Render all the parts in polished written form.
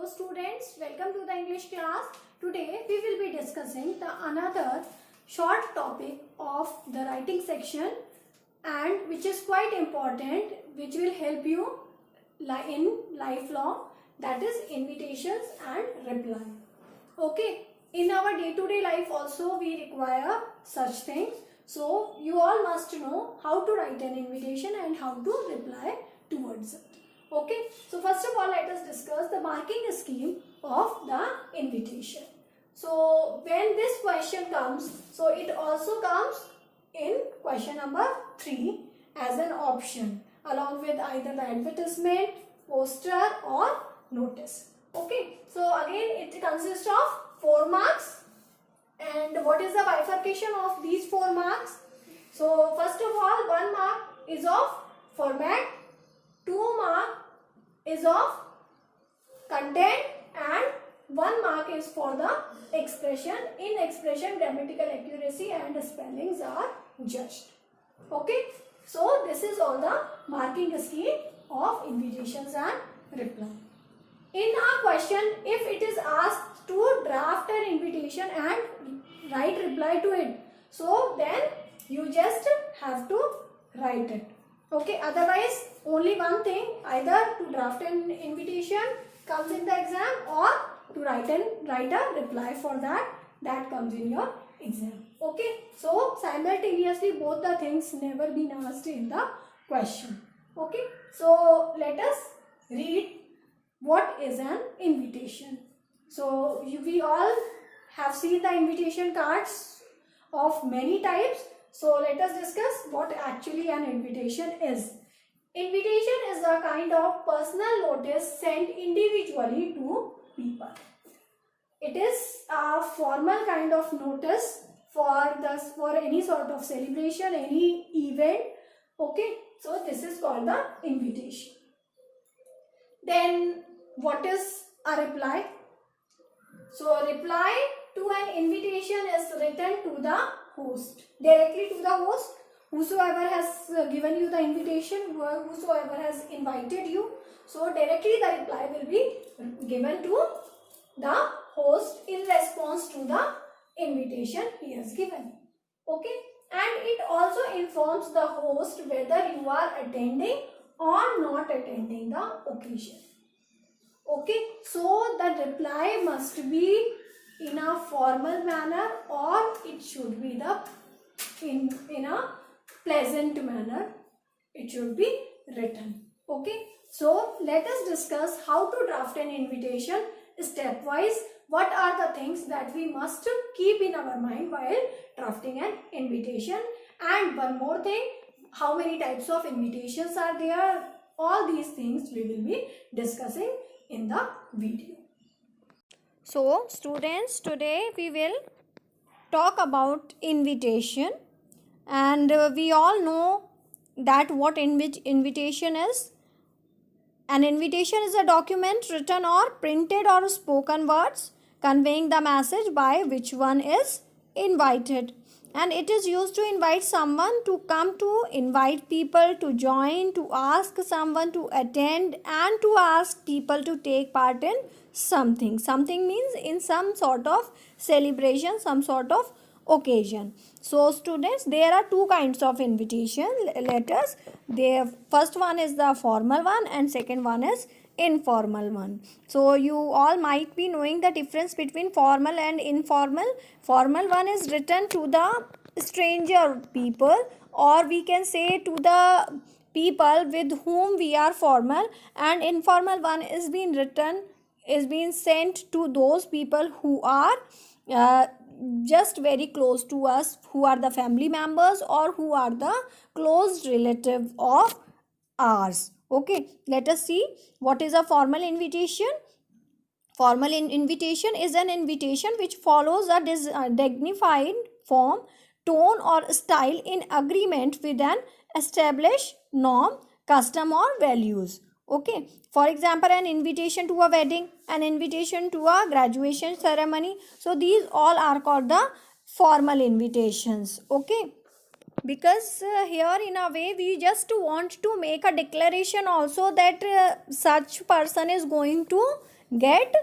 students, welcome to the English class. Today we will be discussing the another short topic of the writing section, and which is quite important, which will help you in lifelong, that is invitations and reply. Okay, in our day-to-day life also we require such things. So you all must know how to write an invitation and how to reply towards it. Okay, so first of all let us discuss the marking scheme of the invitation. So when this question comes, so it also comes in question number 3 as an option along with either the advertisement, poster or notice. Okay, so again it consists of 4 marks. And what is the bifurcation of these 4 marks? So first of all, 1 mark is of format, 2 mark is of content, and 1 mark is for the expression. In expression, grammatical accuracy and spellings are judged. Okay, so this is all the marking scheme of invitations and reply. In our question, if it is asked to draft an invitation and write reply to it, so then you just have to write it. Okay, otherwise only one thing, either to draft an invitation comes in the exam, or to write a reply for that comes in your exam. Okay, so simultaneously both the things never been asked in the question. Okay, so let us read what is an invitation. So we all have seen the invitation cards of many types. So let us discuss what actually an invitation is. Invitation is a kind of personal notice sent individually to people. It is a formal kind of notice for any sort of celebration, any event. Okay, so this is called the invitation. Then what is a reply? So a reply to an invitation is written to the host, directly to the host, whosoever has given you the invitation, whosoever has invited you. So directly the reply will be given to the host in response to the invitation he has given. Okay, and it also informs the host whether you are attending or not attending the occasion. Okay, so the reply must be in a formal manner, or it should be in a pleasant manner. It should be written. Okay, so let us discuss how to draft an invitation stepwise. What are the things that we must keep in our mind while drafting an invitation? And one more thing, how many types of invitations are there? All these things we will be discussing in the video. So students, today we will talk about invitation, and we all know that what invitation is. An invitation is a document written or printed or spoken words conveying the message by which one is invited, and it is used to invite someone to come, to invite people to join, to ask someone to attend, and to ask people to take part in something. Something means in some sort of celebration, some sort of occasion. So students, there are 2 kinds of invitation letters. The first one is the formal one and second one is informal one. So you all might be knowing the difference between formal and informal. Formal one is written to the stranger people, or we can say to the people with whom we are formal, and informal one is being sent to those people who are just very close to us, who are the family members or who are the close relative of ours. Okay, let us see what is a formal invitation. Formal invitation is an invitation which follows a dignified form, tone or style in agreement with an established norm, custom or values. Okay, for example, an invitation to a wedding, an invitation to a graduation ceremony. So these all are called the formal invitations. Okay, because here in a way we just want to make a declaration also that such person is going to get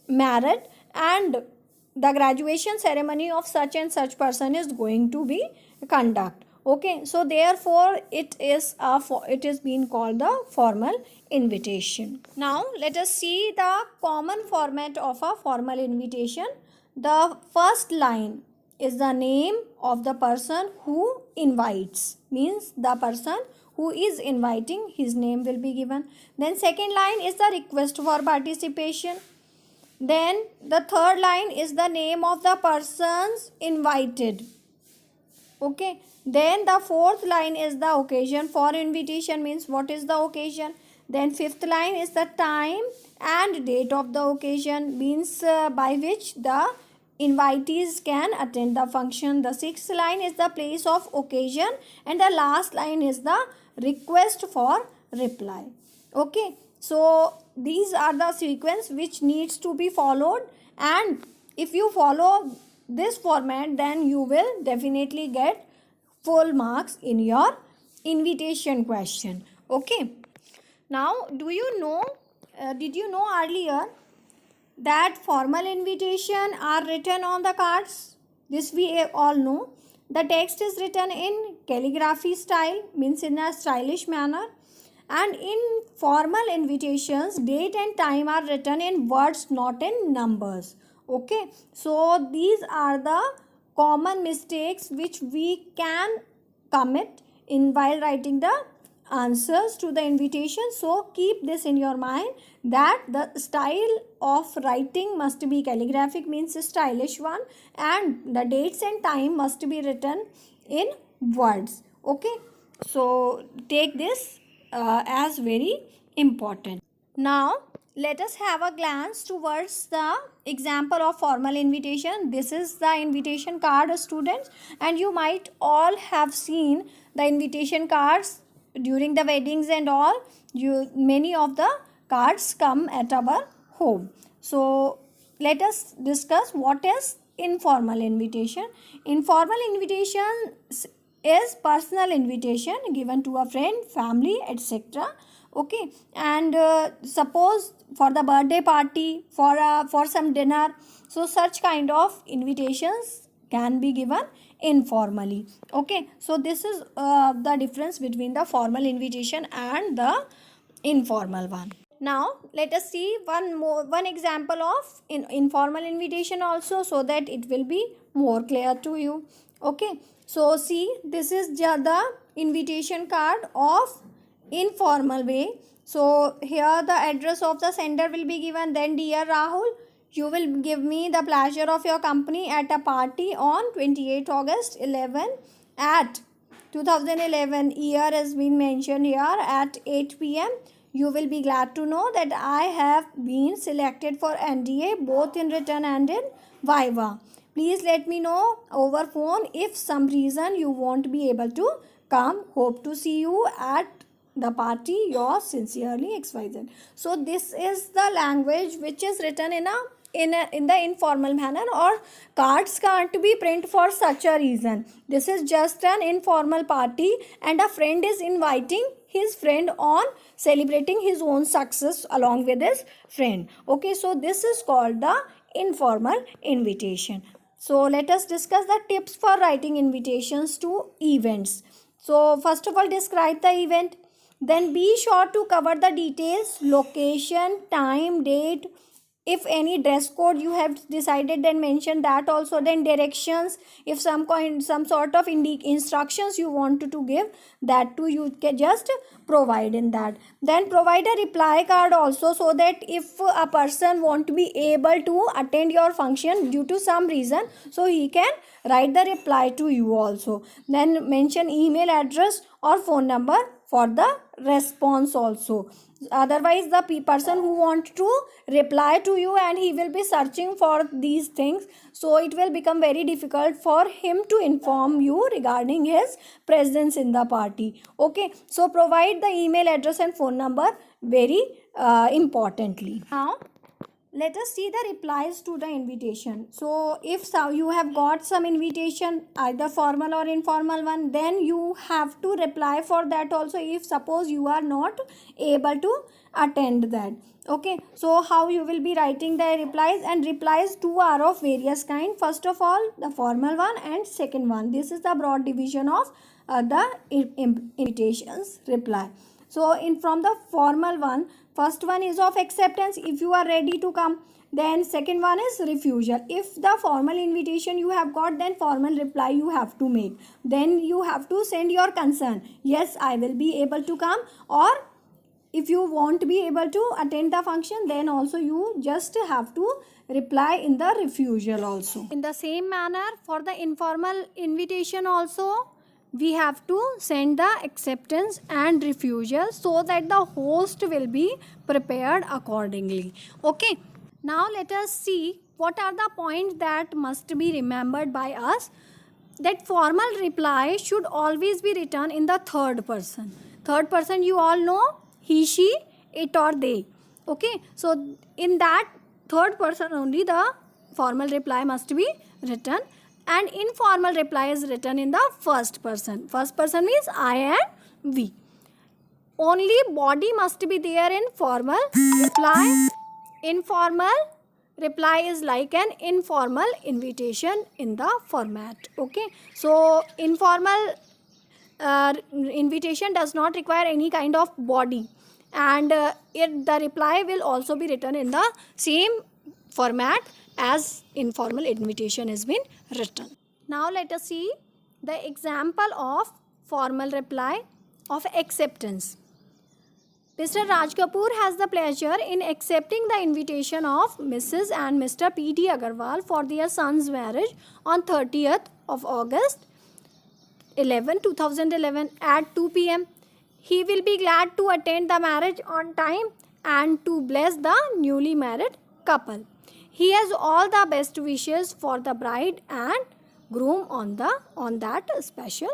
married and the graduation ceremony of such and such person is going to be conduct. Okay, so therefore it is been called the formal invitation. Now let us see the common format of a formal invitation. The first line is the name of the person who invites, means the person who is inviting, his name will be given. Then second line is the request for participation. Then the third line is the name of the persons invited. Okay, then the fourth line is the occasion for invitation, means what is the occasion. Then fifth line is the time and date of the occasion, means by which the invitees can attend the function. The sixth line is the place of occasion, and the last line is the request for reply. Okay, so these are the sequence which needs to be followed, and if you follow this format, then you will definitely get full marks in your invitation question. Okay, now did you know earlier that formal invitation are written on the cards? This we all know. The text is written in calligraphy style, means in a stylish manner, and in formal invitations date and time are written in words, not in numbers. Okay, so these are the common mistakes which we can commit in while writing the answers to the invitation. So keep this in your mind that the style of writing must be calligraphic, means a stylish one, and the dates and time must be written in words. Okay, so take this as very important. Now let us have a glance towards the example of formal invitation. This is the invitation card, students, and you might all have seen the invitation cards during the weddings and all. Many of the cards come at our home. So let us discuss what is informal invitation. Informal invitation is personal invitation given to a friend, family, etc. Okay, and suppose for the birthday party, for some dinner, so such kind of invitations can be given informally. Okay, so this is the difference between the formal invitation and the informal one. Now let us see one example of informal invitation also, so that it will be more clear to you. Okay, so see, this is the invitation card of informal way. So here the address of the sender will be given. Then, dear Rahul, you will give me the pleasure of your company at a party on 28 August 11 at 2011, year has been mentioned here, at 8 p.m. You will be glad to know that I have been selected for NDA both in written and in Viva. Please let me know over phone if some reason you won't be able to come. Hope to see you at the party. Yours sincerely, XYZ. So this is the language which is written in the informal manner, or cards can't be print for such a reason. This is just an informal party and a friend is inviting his friend on celebrating his own success along with his friend. Okay, so this is called the informal invitation. So let us discuss the tips for writing invitations to events. So first of all, describe the event. Then be sure to cover the details, location, time, date. If any dress code you have decided, then mention that also. Then directions, if some sort of instructions you want to give, that too you can just provide in that. Then provide a reply card also, so that if a person won't be able to attend your function due to some reason, so he can write the reply to you also. Then mention email address or phone number for the response also. Otherwise the person who wants to reply to you and he will be searching for these things, so it will become very difficult for him to inform you regarding his presence in the party. Okay, so provide the email address and phone number very importantly. Now let us see the replies to the invitation. So if you have got some invitation, either formal or informal one, then you have to reply for that also. If suppose you are not able to attend that. Okay, so how you will be writing the replies, and replies two are of various kind. First of all, the formal one, and second one. This is the broad division of the invitations reply. So in from the formal one, first one is of acceptance, if you are ready to come. Then second one is refusal. If the formal invitation you have got, then formal reply you have to make. Then you have to send your concern, yes, I will be able to come, or if you won't be able to attend the function, then also you just have to reply in the refusal also. In the same manner, for the informal invitation also, we have to send the acceptance and refusal, so that the host will be prepared accordingly. Okay, now let us see what are the points that must be remembered by us. That formal reply should always be written in the third person. Third person, you all know, he, she, it, or they. Okay, so in that third person only the formal reply must be written, and informal reply is written in the first person. First person means I and we. Only body must be there in formal reply. Informal reply is like an informal invitation in the format. Okay, so informal invitation does not require any kind of body, and the reply will also be written in the same format as informal invitation has been written. Now let us see the example of formal reply of acceptance. Mr. Raj Kapoor has the pleasure in accepting the invitation of Mrs. and Mr. P.D. Agarwal for their son's marriage on 30th of August 2011 at 2 p.m. He will be glad to attend the marriage on time and to bless the newly married couple. He has all the best wishes for the bride and groom on that special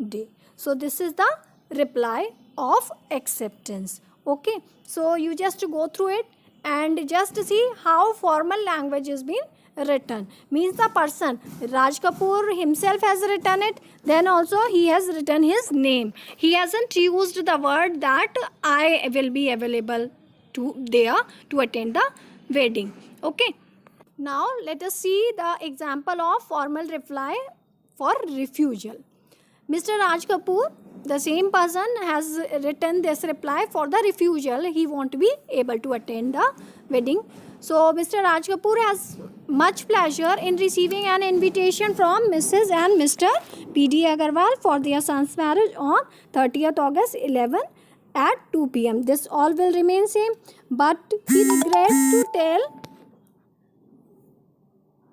day. So this is the reply of acceptance. Okay, so you just go through it and just see how formal language is being written. Means the person Raj Kapoor himself has written it, then also he has written his name. He hasn't used the word that I will be available to attend the wedding. Okay, now let us see the example of formal reply for refusal. Mr. Raj Kapoor, the same person, has written this reply for the refusal. He won't be able to attend the wedding. So Mr. Raj Kapoor has much pleasure in receiving an invitation from Mrs. and Mr. P.D. Agarwal for their son's marriage on 30th August 11 at 2 p.m. This all will remain same, but he regrets to tell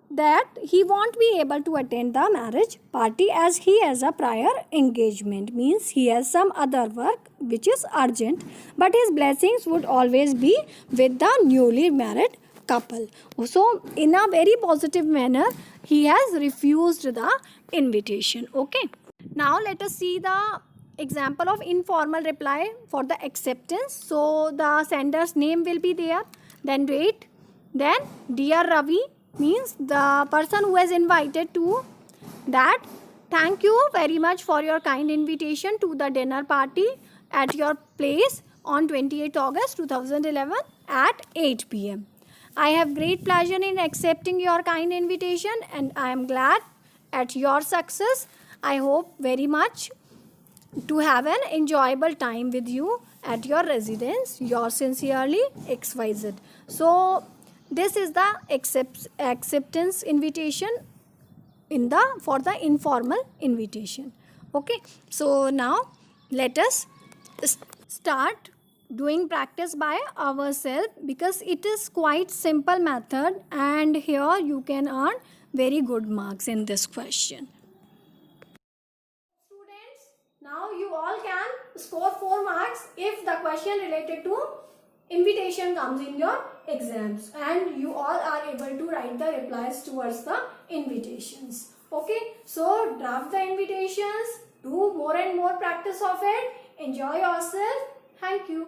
that he won't be able to attend the marriage party as he has a prior engagement. Means he has some other work which is urgent, but his blessings would always be with the newly married couple. So in a very positive manner, he has refused the invitation. Okay, now let us see the example of informal reply for the acceptance. So the sender's name will be there, then date, then dear Ravi, means the person who has invited to that, thank you very much for your kind invitation to the dinner party at your place on 28th August 2011 at 8 p.m. I have great pleasure in accepting your kind invitation and I am glad at your success. I hope very much to have an enjoyable time with you at your residence. Yours sincerely, XYZ. So this is the acceptance invitation for the informal invitation. Okay, so now let us start doing practice by ourselves, because it is quite simple method and here you can earn very good marks in this question. Students, now you all can score 4 marks if the question related to invitation comes in your exams and you all are able to write the replies towards the invitations. Okay, so draft the invitations, do more and more practice of it, enjoy yourself. Thank you.